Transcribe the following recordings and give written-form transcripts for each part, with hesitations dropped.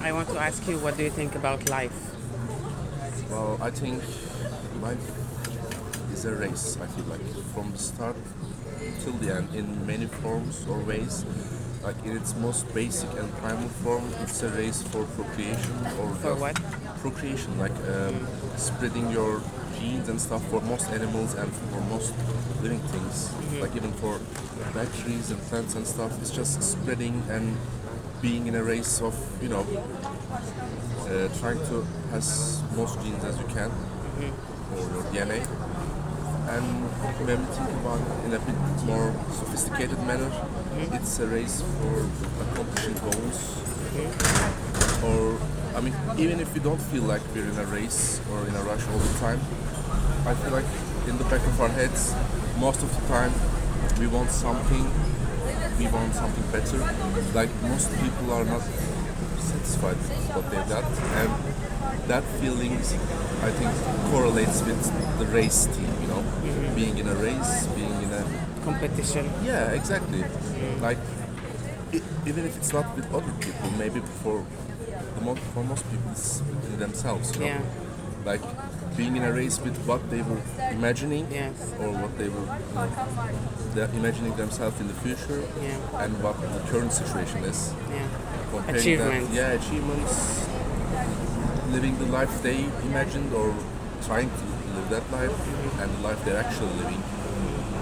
I want to ask you, what do you think about life? Well, I think life is a race, I feel like, from the start till the end, in many forms or ways. Like in its most basic and primal form, it's a race for procreation or For just what? procreation, like spreading your genes and stuff for most animals and for most living things. Like even for bacteria and plants and stuff, it's just spreading and being in a race of, trying to has most genes as you can or your DNA. And when we think about it in a bit more sophisticated manner, it's a race for accomplishing goals. Or, I mean, even if we don't feel like we're in a race or in a rush all the time, I feel like in the back of our heads, most of the time, we want something better. Like most people are not satisfied with what they've got, and that feelings I think correlates with the race team. Being in a race, being in a Competition. yeah, exactly. Like even if it's not with other people, maybe for most people it's in themselves. Yeah. Like being in a race with what they were imagining Yes. or what they were they're imagining themselves in the future Yeah. and what the current situation is. Yeah. Comparing Achievements. that, yeah, achievements, living the life they imagined or trying to live that life and the life they're actually living.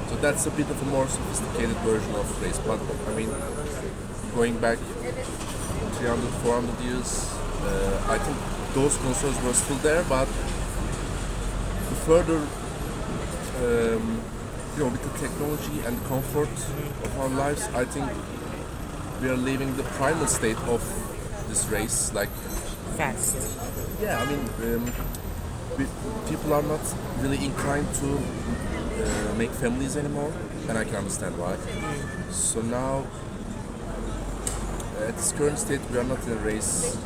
So that's a bit of a more sophisticated version of race. But I mean, going back 300, 400 years, I think those concerns were still there, but the further, with the technology and the comfort of our lives, I think we are leaving the primal state of this race. Like, Fast. yeah, I mean, people are not really inclined to make families anymore, and I can understand why. So now, at this current state, we are not in a race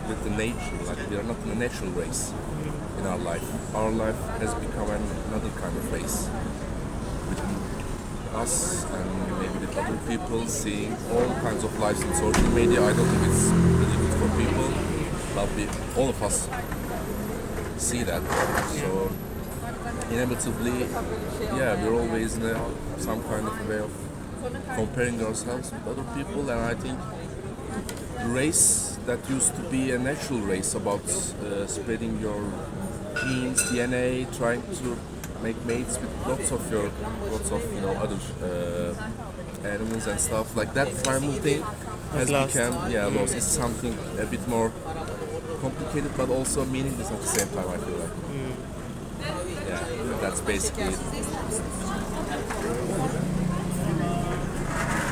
with the nature. Like we are not in a natural race in our life. Our life has become another kind of race with us and maybe with other people seeing all kinds of lives in social media. I don't think it's really good for people, but all of us see that. So inevitably, yeah, we're always in some kind of way of comparing ourselves with other people, and I think the race that used to be a natural race about spreading your genes, DNA, trying to make mates with lots of other animals and stuff like that primal thing has lost. become lost. It's something a bit more complicated but also meaningless at the same time. I feel like that's basically it.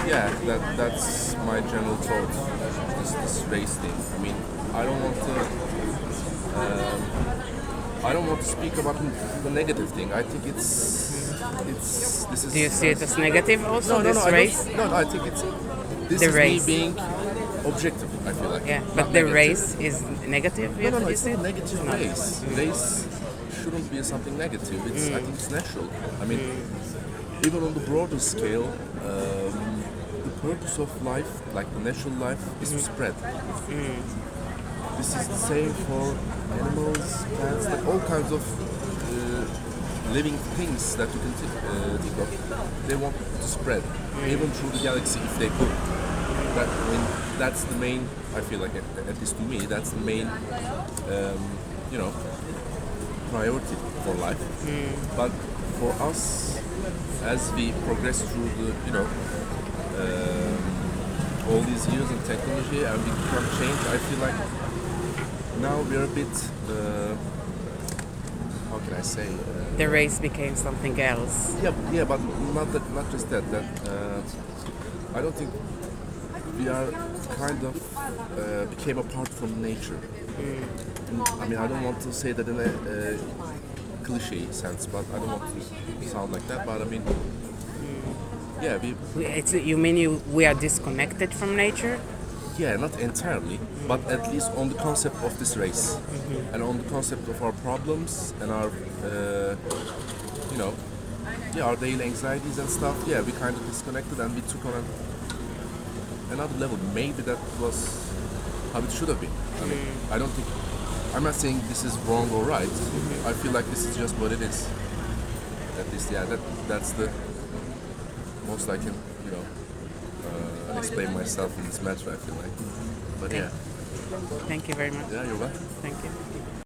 Yeah, that's my general thought. This race thing. I mean, I don't want to speak about the negative thing. I think this is. Do you see it as negative also, no, this I race? don't. No, I think this The is race. me being objective. I feel like. Yeah, not but the negative. race is negative? No, you it's not said? a negative No. race. Race shouldn't be something negative. I think it's natural. I mean, even on the broader scale, the purpose of life, like the natural life, is to spread. This is the same for animals, plants, like all kinds of living things that you can think of. They want to spread, even through the galaxy if they could. That's the main. I feel like, at least to me, that's the main, priority for life. But for us, as we progress through the, all these years in technology and we become change, I feel like now we're a bit, how can I say? The race became something else. Yeah, but not just that. I don't think we are kind of became apart from nature. I mean, I don't want to say that in a cliche sense, but I don't want to sound like that. But I mean, yeah, You mean we are disconnected from nature? yeah, not entirely, but at least on the concept of this race and on the concept of our problems and our, our daily anxieties and stuff. Yeah, we kind of disconnected and we took on another level. Maybe that was how it should have been. I mean, I don't think. I'm not saying this is wrong or right. I feel like this is just what it is. At least, yeah, that's the most I can, explain myself in this matter. I feel like, but yeah, Thank you very much. yeah, you're welcome. Thank you.